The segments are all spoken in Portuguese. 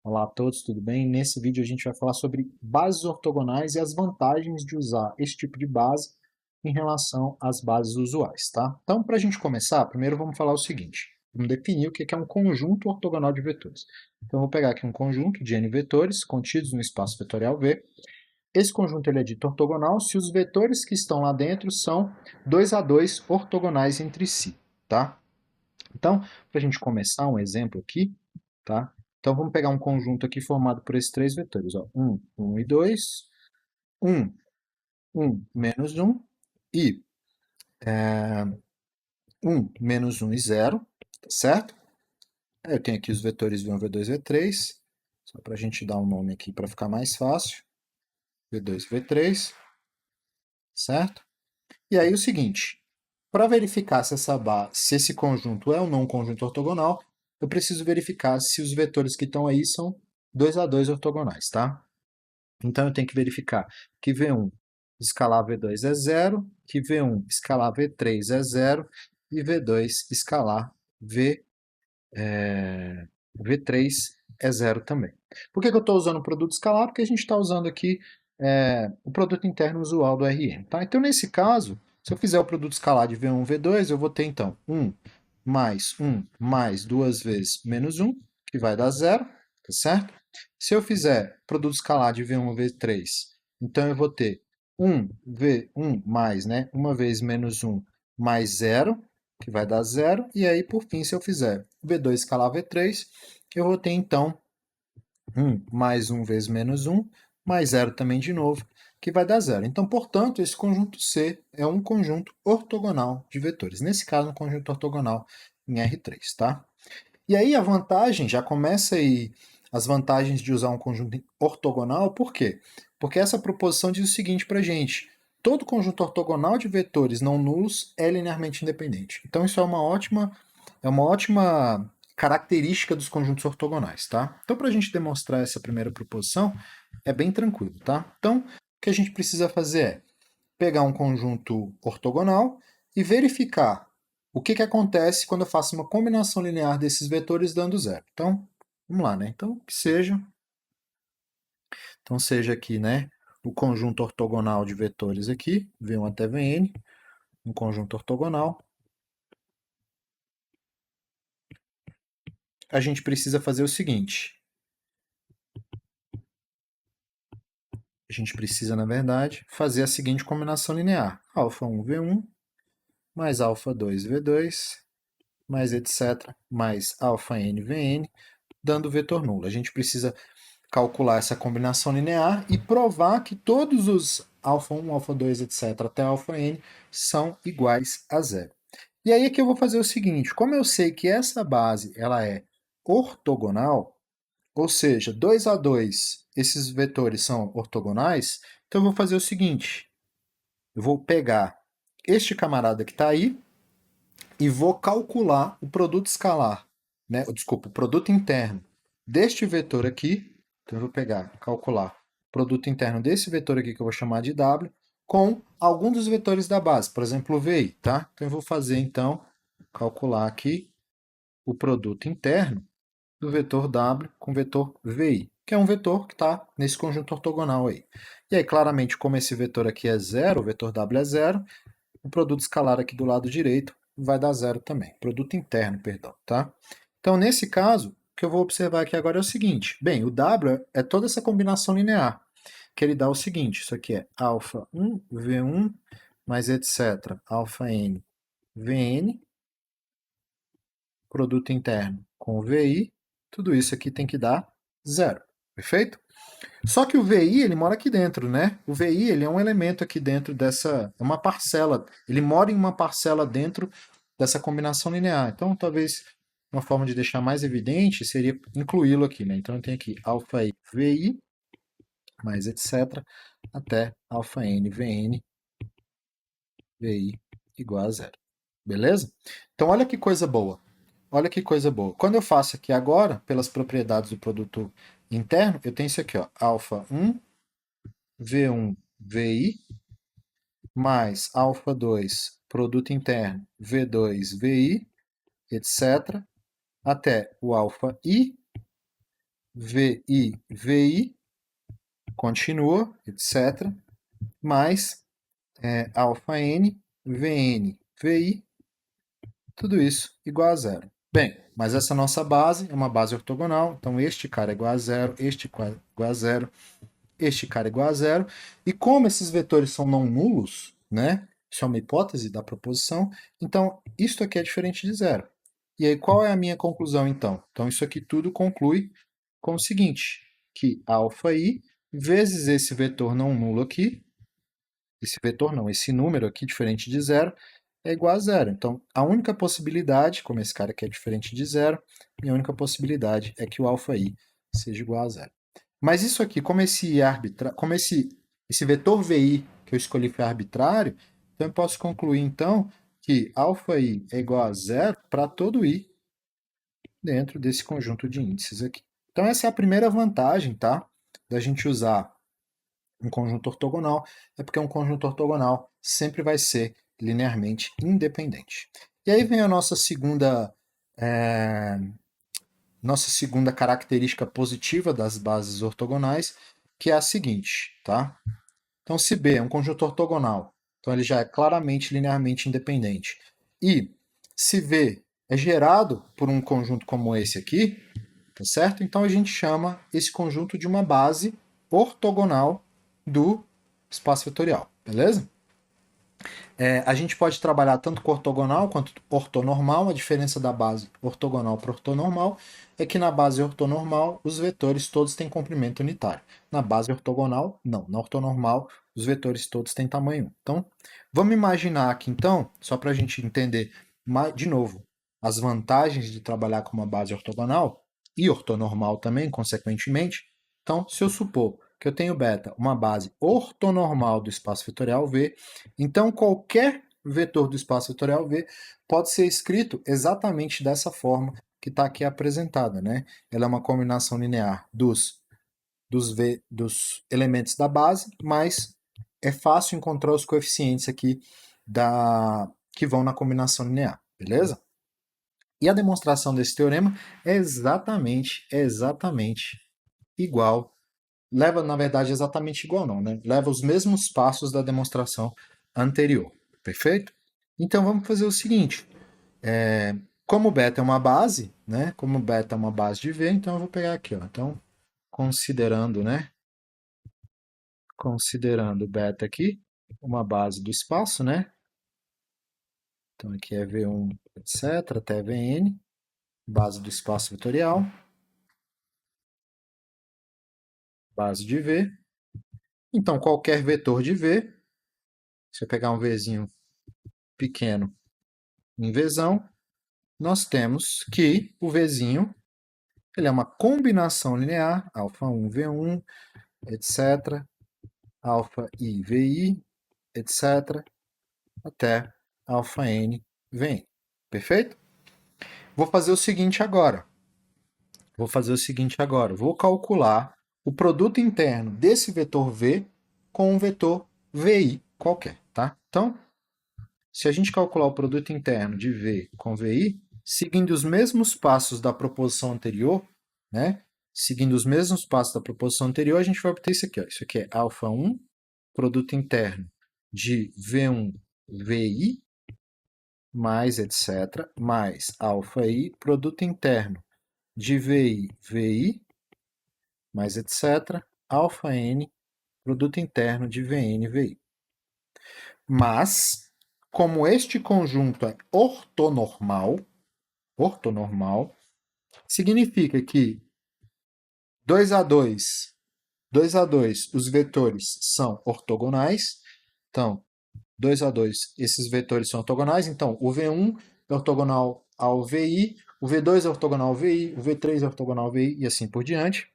Olá a todos, tudo bem? Nesse vídeo a gente vai falar sobre bases ortogonais e as vantagens de usar esse tipo de base em relação às bases usuais, tá? Então, para a gente começar, primeiro vamos falar o seguinte. Vamos definir o que é um conjunto ortogonal de vetores. Então, eu vou pegar aqui um conjunto de n vetores contidos no espaço vetorial V. Esse conjunto ele é dito ortogonal se os vetores que estão lá dentro são 2 a 2 ortogonais entre si, tá? Então, para a gente começar um exemplo aqui, tá? Então, vamos pegar um conjunto aqui formado por esses três vetores, ó. 1, 1 e 2, 1, 1, menos 1, e 1, menos 1 e 0, tá certo? Aí eu tenho aqui os vetores V1, V2, V3, só para a gente dar um nome aqui para ficar mais fácil, V2, V3, certo? E aí o seguinte, para verificar se esse conjunto é ou não um conjunto ortogonal, eu preciso verificar se os vetores que estão aí são 2 a 2 ortogonais, tá? Então eu tenho que verificar que V1 escalar V2 é 0, que V1 escalar V3 é 0 e V2 escalar V3 é 0 também. Por que eu estou usando o produto escalar? Porque a gente está usando aqui o produto interno usual do RM. Tá? Então, nesse caso, se eu fizer o produto escalar de V1 V2, eu vou ter, então, 1 mais 2 vezes menos 1, que vai dar 0, tá certo? Se eu fizer produto escalar de V1 V3, então eu vou ter 1 mais, né, 1 vezes menos 1 mais 0, que vai dar 0. E aí, por fim, se eu fizer V2 escalar V3, eu vou ter, então, 1 mais 1 vezes menos 1, mais 0 também de novo, que vai dar 0. Então, portanto, esse conjunto C é um conjunto ortogonal de vetores. Nesse caso, um conjunto ortogonal em R3, tá? E aí a vantagem, já começa aí as vantagens de usar um conjunto ortogonal, por quê? Porque essa proposição diz o seguinte para a gente: todo conjunto ortogonal de vetores não nulos é linearmente independente. Então isso é uma ótima característica dos conjuntos ortogonais, tá? Então para a gente demonstrar essa primeira proposição, é bem tranquilo, tá? Então o que a gente precisa fazer é pegar um conjunto ortogonal e verificar o que acontece quando eu faço uma combinação linear desses vetores dando zero. Então, vamos lá, né? Então, seja aqui, né, o conjunto ortogonal de vetores aqui, V1 até Vn, um conjunto ortogonal. A gente precisa fazer o seguinte. A gente precisa, na verdade, fazer a seguinte combinação linear. Alfa1 V1 mais alfa2 V2 mais etc. mais alfa-n Vn, dando vetor nulo. A gente precisa calcular essa combinação linear e provar que todos os alfa1, alfa2, etc., até alfa-n são iguais a zero. E aí é que eu vou fazer o seguinte, como eu sei que essa base ela é ortogonal, ou seja, 2 a 2 esses vetores são ortogonais, então eu vou fazer o seguinte, eu vou pegar este camarada que está aí e vou calcular o produto escalar, né? Desculpa, o produto interno deste vetor aqui. Então eu vou pegar, calcular o produto interno desse vetor aqui que eu vou chamar de W com algum dos vetores da base, por exemplo, o VI, tá? Então eu vou fazer então calcular aqui o produto interno do vetor W com o vetor VI, que é um vetor que está nesse conjunto ortogonal aí. E aí, claramente, como esse vetor aqui é zero, o vetor W é zero, o produto escalar aqui do lado direito vai dar zero também. Produto interno, perdão, tá? Então, nesse caso, o que eu vou observar aqui agora é o seguinte. Bem, o W é toda essa combinação linear, que ele dá o seguinte, isso aqui é alfa1, V1, mais etc. Alfa-n, Vn, produto interno com o VI, tudo isso aqui tem que dar zero, perfeito? Só que o VI, ele mora aqui dentro, né? O VI, ele é um elemento aqui dentro dessa, é uma parcela, ele mora em uma parcela dentro dessa combinação linear. Então, talvez uma forma de deixar mais evidente seria incluí-lo aqui, né? Então, eu tenho aqui alfa i VI, mais etc, até alfa n Vn, VI igual a zero. Beleza? Então, olha que coisa boa. Olha que coisa boa. Quando eu faço aqui agora, pelas propriedades do produto interno, eu tenho isso aqui, ó, alfa 1 V1 VI mais alfa 2 produto interno V2 VI, etc., até o alfa I VI, VI, continua, etc., mais alfa N, Vn, Vi, tudo isso igual a zero. Bem, mas essa nossa base é uma base ortogonal, então este cara é igual a zero, este cara é igual a zero, este cara é igual a zero, e como esses vetores são não nulos, né? Isso é uma hipótese da proposição, então isto aqui é diferente de zero. E aí qual é a minha conclusão então? Então isso aqui tudo conclui com o seguinte, que αi vezes esse vetor não nulo aqui, esse vetor não, esse número aqui diferente de zero, é igual a zero. Então, a única possibilidade, como esse cara aqui é diferente de zero, a única possibilidade é que o αi seja igual a zero. Mas isso aqui, como esse vetor VI que eu escolhi foi arbitrário, então eu posso concluir então que αi é igual a zero para todo i dentro desse conjunto de índices aqui. Então essa é a primeira vantagem, tá? Da gente usar um conjunto ortogonal, é porque um conjunto ortogonal sempre vai ser linearmente independente. E aí vem a nossa segunda característica positiva das bases ortogonais, que é a seguinte, tá? Então, se B é um conjunto ortogonal, então ele já é claramente linearmente independente. E se V é gerado por um conjunto como esse aqui, tá certo? Então a gente chama esse conjunto de uma base ortogonal do espaço vetorial, beleza? A gente pode trabalhar tanto com ortogonal quanto ortonormal. A diferença da base ortogonal para ortonormal é que na base ortonormal os vetores todos têm comprimento unitário. Na base ortogonal, não. Na ortonormal, os vetores todos têm tamanho 1. Então, vamos imaginar aqui, então, só para a gente entender, de novo, as vantagens de trabalhar com uma base ortogonal e ortonormal também, consequentemente. Então, se eu supor que eu tenho beta, uma base ortonormal do espaço vetorial V, então qualquer vetor do espaço vetorial V pode ser escrito exatamente dessa forma que está aqui apresentada, né? Ela é uma combinação linear dos elementos da base, mas é fácil encontrar os coeficientes aqui que vão na combinação linear, beleza? E a demonstração desse teorema é exatamente igual. Leva, na verdade, exatamente igual não, né? Leva os mesmos passos da demonstração anterior, perfeito? Então vamos fazer o seguinte, como beta é uma base, né? Como beta é uma base de V, então eu vou pegar aqui, ó. Então, considerando, né? Considerando beta aqui, uma base do espaço, né? Então aqui é V1, etc, até Vn, base do espaço vetorial, base de V. Então, qualquer vetor de V, se eu pegar um Vzinho pequeno em Vzão, nós temos que o Vzinho ele é uma combinação linear, α1, V1, etc, αi, Vi, etc, até αn, Vn. Perfeito? Vou fazer o seguinte agora. Vou calcular o produto interno desse vetor V com um vetor Vi qualquer, tá? Então, se a gente calcular o produto interno de V com Vi, seguindo os mesmos passos da proposição anterior, né? Seguindo os mesmos passos da proposição anterior, a gente vai obter isso aqui, ó. Isso aqui é α1, produto interno de V1, Vi, mais etc, mais αi, produto interno de VI, VI, mais etc, αn, produto interno de Vn, Vi. Mas, como este conjunto é ortonormal, significa que 2 a 2, 2 a 2, os vetores são ortogonais. Então, 2 a 2, esses vetores são ortogonais. Então, o V1 é ortogonal ao VI, o V2 é ortogonal ao VI, o V3 é ortogonal ao VI e assim por diante.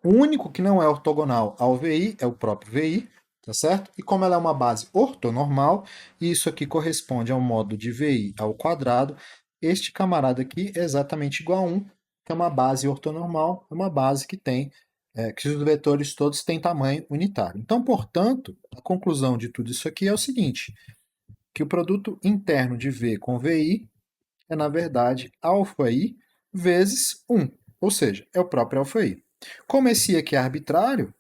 O único que não é ortogonal ao VI é o próprio VI, tá certo? E como ela é uma base ortonormal, e isso aqui corresponde ao modo de VI ao quadrado, este camarada aqui é exatamente igual a 1, que é uma base ortonormal, é uma base que tem, que os vetores todos têm tamanho unitário. Então, portanto, a conclusão de tudo isso aqui é o seguinte, que o produto interno de V com VI é, na verdade, αi vezes 1. Ou seja, é o próprio alfa-i. Como esse i aqui é arbitrário,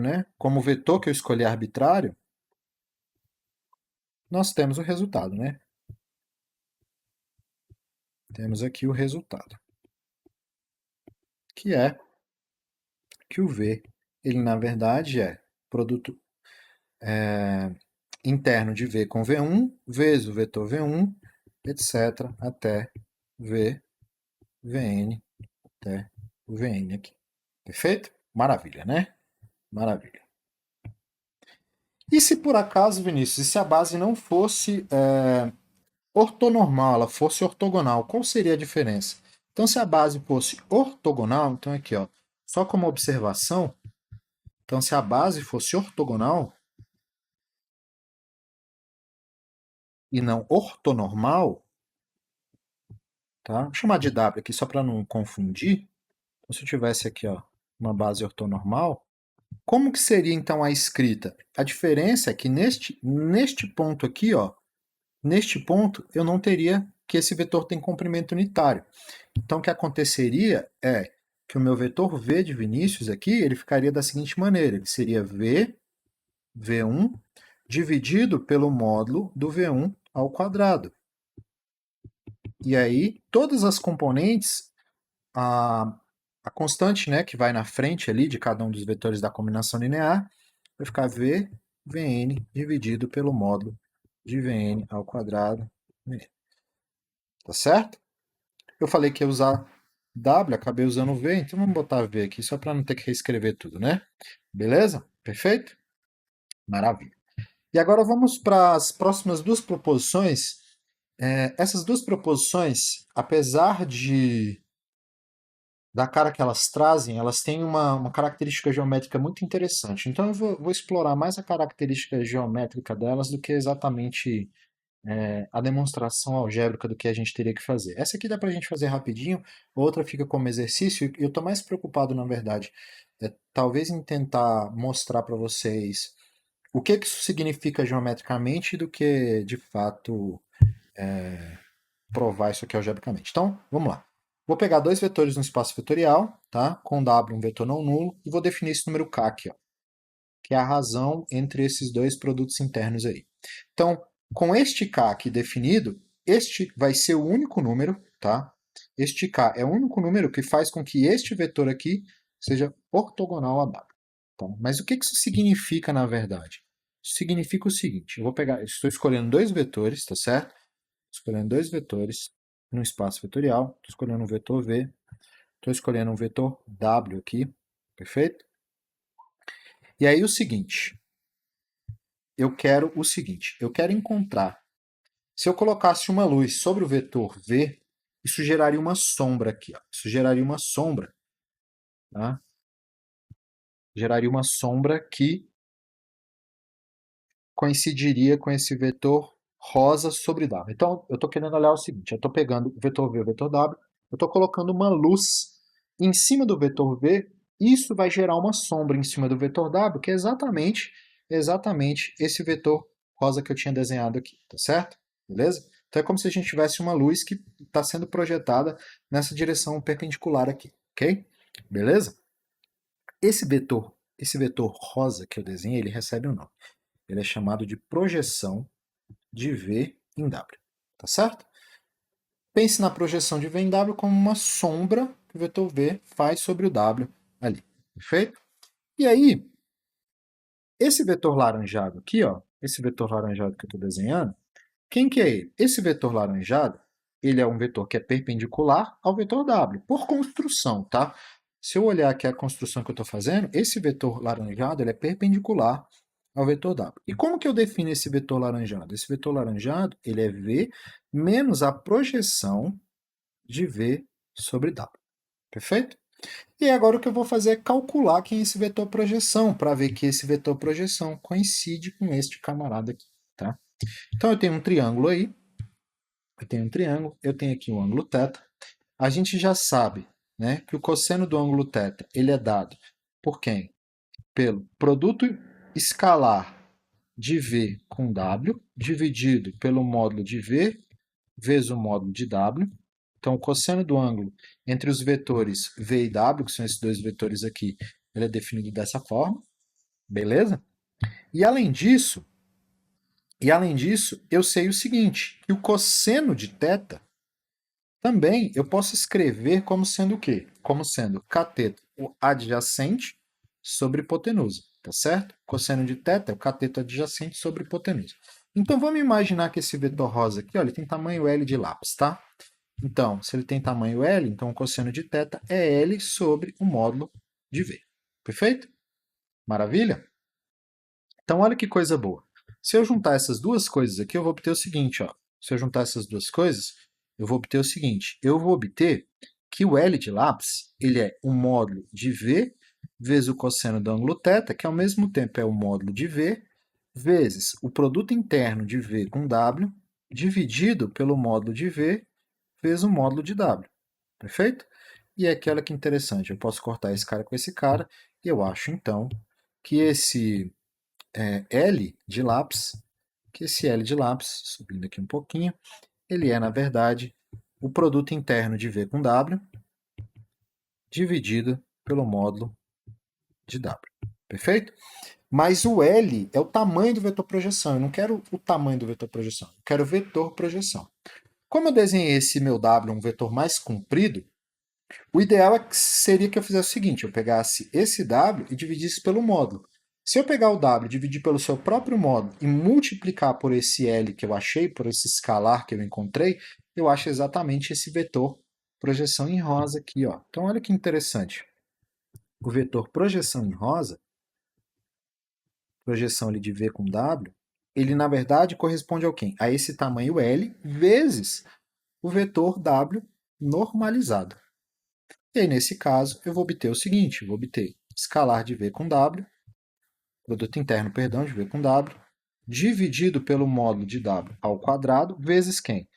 né? Como o vetor que eu escolhi é arbitrário, nós temos o resultado, né? Temos aqui o resultado, que é que o V, ele na verdade é produto interno de V com V1, vezes o vetor V1, etc., até V, Vn, até o Vn aqui. Perfeito? Maravilha, né? Maravilha. E se por acaso, Vinícius, se a base não fosse ortonormal, ela fosse ortogonal, qual seria a diferença? Então, se a base fosse ortogonal, então aqui, ó, só como observação, então se a base fosse ortogonal e não ortonormal, tá? Vou chamar de W aqui só para não confundir. Então, se eu tivesse aqui, ó, uma base ortonormal, como que seria então a escrita? A diferença é que neste ponto aqui, ó, neste ponto, eu não teria que esse vetor tem comprimento unitário. Então, o que aconteceria é que o meu vetor V de Vinícius aqui, ele ficaria da seguinte maneira. Ele seria V, V1, dividido pelo módulo do V1 ao quadrado. E aí, todas as componentes, a, a constante, né, que vai na frente ali de cada um dos vetores da combinação linear, vai ficar V, Vn, dividido pelo módulo de Vn ao quadrado. Tá certo? Eu falei que ia usar W, acabei usando V, então vamos botar V aqui, só para não ter que reescrever tudo, né? Beleza? Perfeito? Maravilha. E agora vamos para as próximas duas proposições. Essas duas proposições, apesar da cara que elas trazem, elas têm uma característica geométrica muito interessante. Então eu vou explorar mais a característica geométrica delas do que exatamente a demonstração algébrica do que a gente teria que fazer. Essa aqui dá para a gente fazer rapidinho, outra fica como exercício, e eu estou mais preocupado, na verdade, talvez em tentar mostrar para vocês o que isso significa geometricamente do que, de fato, provar isso aqui algebricamente. Então, vamos lá. Vou pegar dois vetores no espaço vetorial, tá? Com W um vetor não nulo, e vou definir esse número K aqui, ó, que é a razão entre esses dois produtos internos aí. Então, com este K aqui definido, este vai ser o único número, tá? Este K é o único número que faz com que este vetor aqui seja ortogonal a W. Tá? Mas o que isso significa na verdade? Isso significa o seguinte, eu vou pegar, estou escolhendo dois vetores, tá certo? Escolhendo dois vetores no espaço vetorial, estou escolhendo um vetor V, estou escolhendo um vetor W aqui, perfeito? E aí o seguinte, eu quero encontrar, se eu colocasse uma luz sobre o vetor V, isso geraria uma sombra aqui, ó. Isso geraria uma sombra, tá? Geraria uma sombra que coincidiria com esse vetor rosa sobre W. Então, eu estou querendo olhar o seguinte, eu estou pegando o vetor V e o vetor W, eu estou colocando uma luz em cima do vetor V, isso vai gerar uma sombra em cima do vetor W, que é exatamente esse vetor rosa que eu tinha desenhado aqui, tá certo? Beleza? Então é como se a gente tivesse uma luz que está sendo projetada nessa direção perpendicular aqui, ok? Beleza? Esse vetor rosa que eu desenhei, ele recebe um nome. Ele é chamado de projeção de V em W, tá certo? Pense na projeção de V em W como uma sombra que o vetor V faz sobre o W ali, perfeito? E aí, esse vetor laranjado aqui, ó, esse vetor laranjado que eu estou desenhando, quem que é ele? Esse vetor laranjado, ele é um vetor que é perpendicular ao vetor W, por construção, tá? Se eu olhar aqui a construção que eu estou fazendo, esse vetor laranjado ele é perpendicular ao vetor W. E como que eu defino esse vetor laranjado? Esse vetor laranjado ele é V menos a projeção de V sobre W. Perfeito? E agora o que eu vou fazer é calcular quem é esse vetor projeção, para ver que esse vetor projeção coincide com este camarada aqui. Tá? Então eu tenho um triângulo aí, eu tenho aqui um ângulo θ. A gente já sabe, né, que o cosseno do ângulo θ ele é dado por quem? Pelo produto escalar de V com W, dividido pelo módulo de V vezes o módulo de W. Então, o cosseno do ângulo entre os vetores V e W, que são esses dois vetores aqui, ele é definido dessa forma, beleza? E além disso, eu sei o seguinte, que o cosseno de θ também eu posso escrever como sendo o quê? Como sendo cateto o adjacente sobre hipotenusa, tá certo? Cosseno de θ é o cateto adjacente sobre hipotenusa. Então, vamos imaginar que esse vetor rosa aqui, ó, ele tem tamanho L de lápis, tá? Então, se ele tem tamanho L, então o cosseno de θ é L sobre o módulo de V. Perfeito? Maravilha? Então, olha que coisa boa. Se eu juntar essas duas coisas aqui, eu vou obter o seguinte, ó. Se eu juntar essas duas coisas, eu vou obter o seguinte. Eu vou obter que o L de lápis, ele é o módulo de V vezes o cosseno do ângulo θ, que ao mesmo tempo é o módulo de V, vezes o produto interno de V com W, dividido pelo módulo de V vezes o módulo de W. Perfeito? E aqui, olha que interessante, eu posso cortar esse cara com esse cara, e eu acho, então, que esse L de lápis, subindo aqui um pouquinho, ele é, na verdade, o produto interno de V com W dividido pelo módulo de W. Perfeito? Mas o L é o tamanho do vetor projeção. Eu não quero o tamanho do vetor projeção. Eu quero o vetor projeção. Como eu desenhei esse meu W um vetor mais comprido, o ideal seria que eu fizesse o seguinte, eu pegasse esse W e dividisse pelo módulo. Se eu pegar o W, dividir pelo seu próprio módulo e multiplicar por esse L que eu achei, por esse escalar que eu encontrei, eu acho exatamente esse vetor projeção em rosa aqui, ó. Então, olha que interessante. O vetor projeção em rosa, projeção ali de V com W, ele, na verdade, corresponde ao quê? A esse tamanho L vezes o vetor W normalizado. E aí, nesse caso, eu vou obter o seguinte, eu vou obter escalar de V com W, produto interno, perdão, de V com W, dividido pelo módulo de W ao quadrado, vezes quem?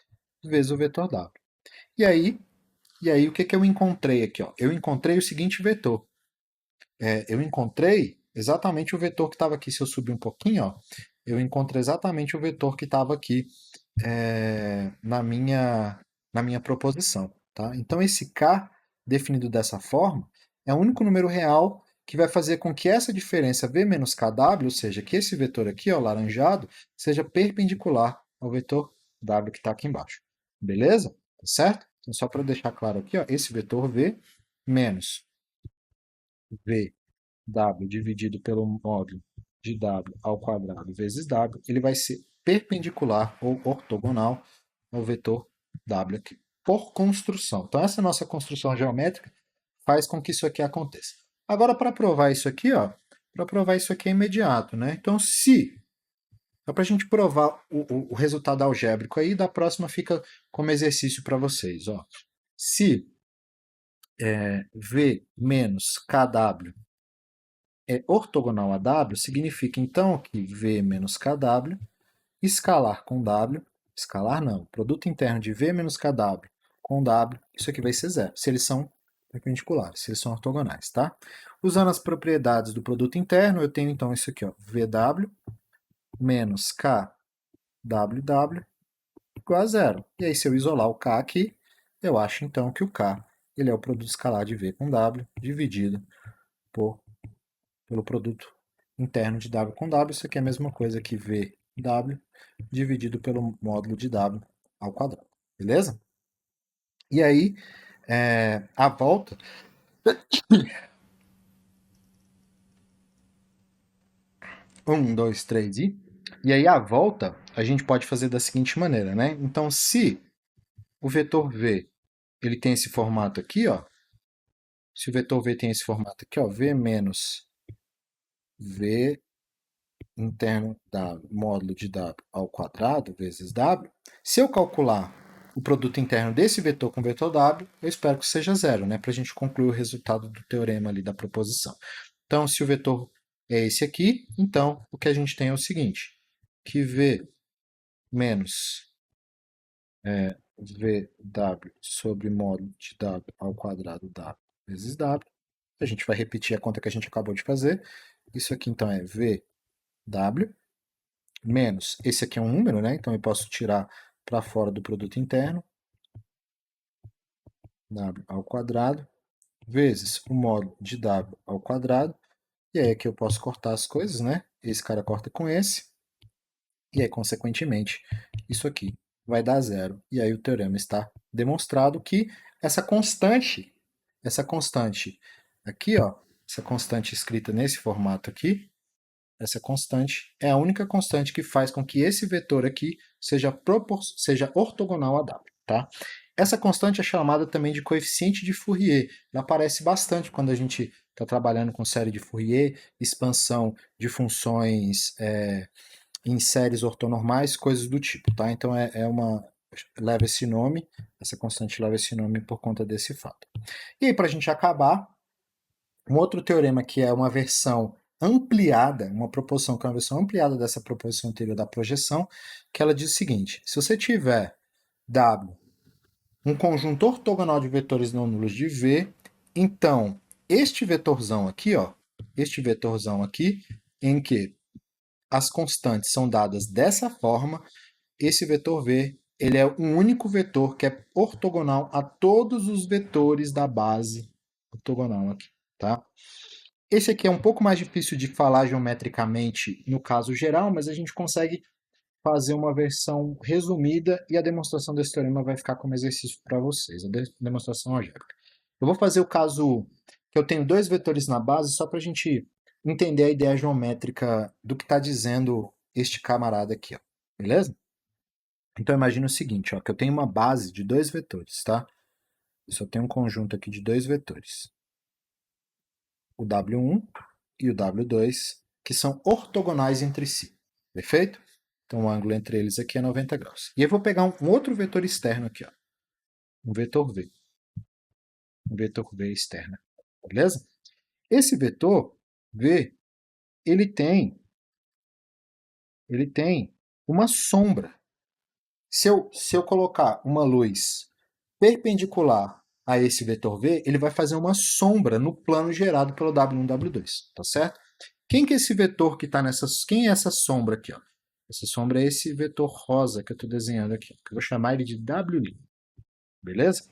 Vezes o vetor W. E aí o que, que eu encontrei aqui? Ó? Eu encontrei o seguinte vetor. Eu encontrei exatamente o vetor que estava aqui. Se eu subir um pouquinho, ó, eu encontrei exatamente o vetor que estava aqui na minha proposição. Tá? Então, esse K, definido dessa forma, é o único número real que vai fazer com que essa diferença V menos KW, ou seja, que esse vetor aqui, ó, laranjado, seja perpendicular ao vetor W que está aqui embaixo. Beleza? Tá certo? Então, só para deixar claro aqui, ó, esse vetor V menos VW dividido pelo módulo de W ao quadrado vezes W, ele vai ser perpendicular ou ortogonal ao vetor W aqui, por construção. Então, essa nossa construção geométrica faz com que isso aqui aconteça. Agora, para provar isso aqui, ó, para provar isso aqui é imediato, né? Então, para a gente provar o resultado algébrico aí, da próxima fica como exercício para vocês, ó. Se V menos KW é ortogonal a W, significa então que V menos KW, escalar com W, escalar não, produto interno de V menos KW com W, isso aqui vai ser zero, se eles são perpendiculares, se eles são ortogonais, tá? Usando as propriedades do produto interno, eu tenho então isso aqui, ó, VW menos KWW igual a zero. E aí, se eu isolar o K aqui, eu acho então que o K ele é o produto escalar de V com W dividido pelo produto interno de W com W. Isso aqui é a mesma coisa que VW dividido pelo módulo de W ao quadrado. Beleza? E aí, a volta... dois, três e... E aí, a volta, a gente pode fazer da seguinte maneira, né? Então, se o vetor V ele tem esse formato aqui, ó, se o vetor V tem esse formato aqui, ó, V menos V interno da módulo de W ao quadrado vezes W, se eu calcular o produto interno desse vetor com o vetor W, eu espero que seja zero, né, para a gente concluir o resultado do teorema ali da proposição. Então, se o vetor é esse aqui, então o que a gente tem é o seguinte, que V menos VW sobre módulo de W ao quadrado W vezes W, a gente vai repetir a conta que a gente acabou de fazer, isso aqui então é VW menos, esse aqui é um número, né? Então eu posso tirar para fora do produto interno, W ao quadrado, vezes o módulo de W ao quadrado, e aí aqui eu posso cortar as coisas, né? Esse cara corta com esse, e aí, consequentemente, isso aqui vai dar zero. E aí o teorema está demonstrado que essa constante aqui, ó, essa constante escrita nesse formato aqui, essa constante é a única constante que faz com que esse vetor aqui seja ortogonal a W, tá? Essa constante é chamada também de coeficiente de Fourier. Ela aparece bastante quando a gente está trabalhando com série de Fourier, expansão de funções em séries ortonormais, coisas do tipo, tá? Então leva esse nome, essa constante leva esse nome por conta desse fato. E aí, para a gente acabar, um outro teorema que é uma versão ampliada, uma proposição que é uma versão ampliada dessa proposição anterior da projeção, que ela diz o seguinte: se você tiver W um conjunto ortogonal de vetores não nulos de V, então este vetorzão aqui, ó, este vetorzão aqui, em que as constantes são dadas dessa forma, esse vetor V ele é um único vetor que é ortogonal a todos os vetores da base ortogonal aqui, tá? Esse aqui é um pouco mais difícil de falar geometricamente no caso geral, mas a gente consegue fazer uma versão resumida e a demonstração desse teorema vai ficar como exercício para vocês, a demonstração algébrica. Eu vou fazer o caso que eu tenho dois vetores na base só para a gente entender a ideia geométrica do que está dizendo este camarada aqui, ó, beleza? Então imagina o seguinte, ó, que eu tenho uma base de dois vetores, tá? Eu só tenho um conjunto aqui de dois vetores, o W1 e o W2, que são ortogonais entre si, perfeito? Então o ângulo entre eles aqui é 90 graus. E eu vou pegar um outro vetor externo aqui, ó, um vetor V externo, beleza? Esse vetor V, ele tem uma sombra. Se eu colocar uma luz perpendicular a esse vetor V, ele vai fazer uma sombra no plano gerado pelo W1, W2, tá certo? Quem que é esse vetor que está nessas... Quem é essa sombra aqui, ó? Essa sombra é esse vetor rosa que eu estou desenhando aqui. Eu vou chamar ele de W', beleza?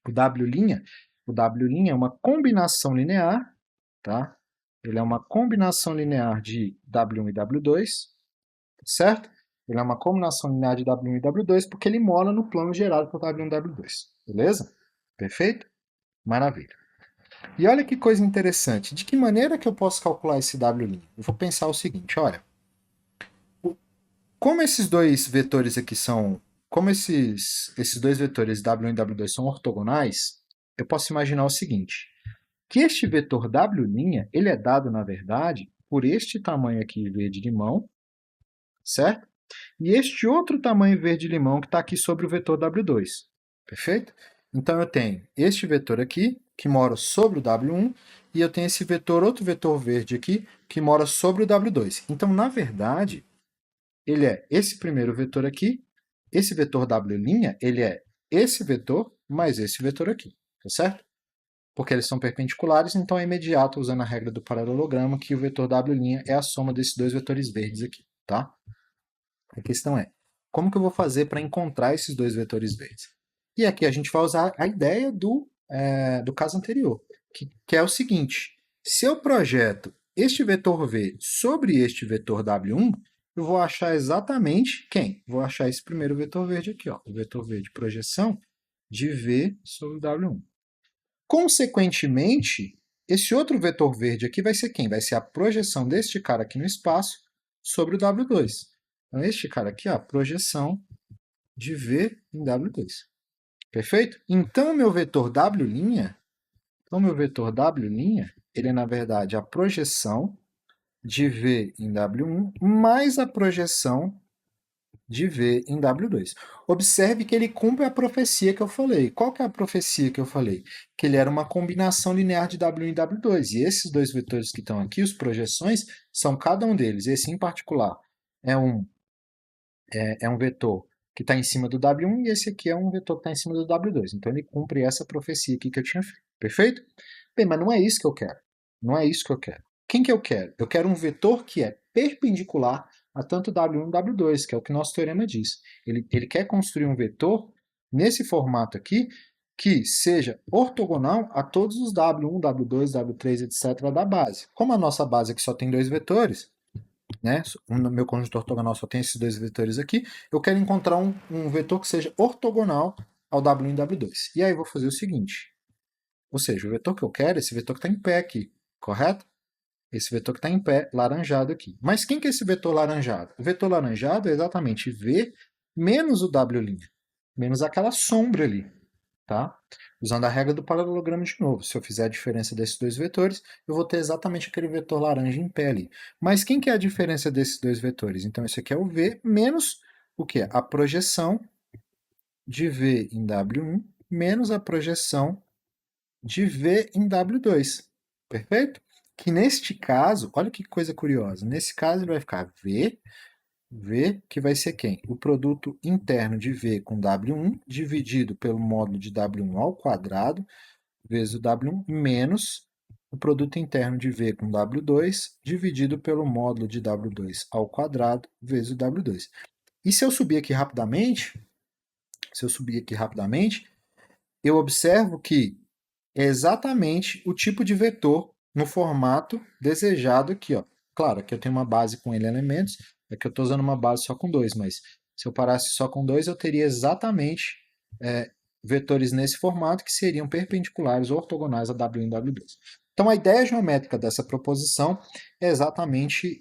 O W' é uma combinação linear, tá? Ele é uma combinação linear de W1 e W2, certo? Ele é uma combinação linear de W1 e W2 porque ele mora no plano gerado por W1 e W2, beleza? Perfeito? Maravilha. E olha que coisa interessante. De que maneira que eu posso calcular esse W'? Eu vou pensar o seguinte, olha. Como esses dois vetores aqui são... Como esses dois vetores W1 e W2 são ortogonais, eu posso imaginar o seguinte, que este vetor W', ele é dado, na verdade, por este tamanho aqui verde-limão, certo? E este outro tamanho verde-limão que está aqui sobre o vetor W2, perfeito? Então eu tenho este vetor aqui, que mora sobre o W1, e eu tenho esse vetor, outro vetor verde aqui, que mora sobre o W2. Então, na verdade, ele é esse primeiro vetor aqui, esse vetor W', ele é esse vetor mais esse vetor aqui, tá certo? Porque eles são perpendiculares, então é imediato, usando a regra do paralelogramo, que o vetor W' é a soma desses dois vetores verdes aqui, tá? A questão é, como que eu vou fazer para encontrar esses dois vetores verdes? E aqui a gente vai usar a ideia do caso anterior, que é o seguinte, se eu projeto este vetor V sobre este vetor W1, eu vou achar exatamente quem? Vou achar esse primeiro vetor verde aqui, ó, o vetor V de projeção de V sobre o W1. Consequentemente, esse outro vetor verde aqui vai ser quem? Vai ser a projeção deste cara aqui no espaço sobre o W2. Então, este cara aqui é a projeção de V em W2. Perfeito? Então, meu vetor W', ele é, na verdade, a projeção de V em W1 mais a projeção de V em W2. Observe que ele cumpre a profecia que eu falei. Qual que é a profecia que eu falei? Que ele era uma combinação linear de W1 e W2. E esses dois vetores que estão aqui, as projeções, são cada um deles. Esse, em particular, é um vetor que está em cima do W1 e esse aqui é um vetor que está em cima do W2. Então, ele cumpre essa profecia aqui que eu tinha feito. Perfeito? Bem, mas não é isso que eu quero. Não é isso que eu quero. Quem que eu quero? Eu quero um vetor que é perpendicular a tanto W1 e W2, que é o que nosso teorema diz. Ele quer construir um vetor nesse formato aqui que seja ortogonal a todos os W1, W2, W3, etc. da base. Como a nossa base aqui só tem dois vetores, né? No meu conjunto ortogonal só tem esses dois vetores aqui, eu quero encontrar um vetor que seja ortogonal ao W1 e W2. E aí eu vou fazer o seguinte, ou seja, o vetor que eu quero é esse vetor que está em pé aqui, correto? Esse vetor que está em pé, laranjado aqui. Mas quem que é esse vetor laranjado? O vetor laranjado é exatamente V menos o W', menos aquela sombra ali, tá? Usando a regra do paralelogramo de novo. Se eu fizer a diferença desses dois vetores, eu vou ter exatamente aquele vetor laranja em pé ali. Mas quem que é a diferença desses dois vetores? Então, esse aqui é o V menos o quê? A projeção de V em W1 menos a projeção de V em W2. Perfeito? Que neste caso, olha que coisa curiosa, nesse caso ele vai ficar V, que vai ser quem? O produto interno de V com W1 dividido pelo módulo de W1 ao quadrado vezes o W1 menos o produto interno de V com W2 dividido pelo módulo de W2 ao quadrado vezes o W2. E se eu subir aqui rapidamente, eu observo que é exatamente o tipo de vetor no formato desejado aqui, ó. Claro, aqui eu tenho uma base com N elementos, aqui eu estou usando uma base só com dois, mas se eu parasse só com dois, eu teria exatamente vetores nesse formato que seriam perpendiculares ou ortogonais a W1 e W2. Então, a ideia geométrica dessa proposição é exatamente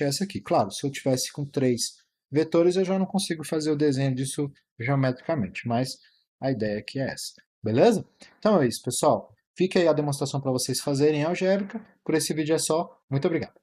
essa aqui. Claro, se eu tivesse com três vetores, eu já não consigo fazer o desenho disso geometricamente, mas a ideia aqui é essa. Beleza? Então é isso, pessoal. Fica aí a demonstração para vocês fazerem em algébrica. Por esse vídeo é só. Muito obrigado.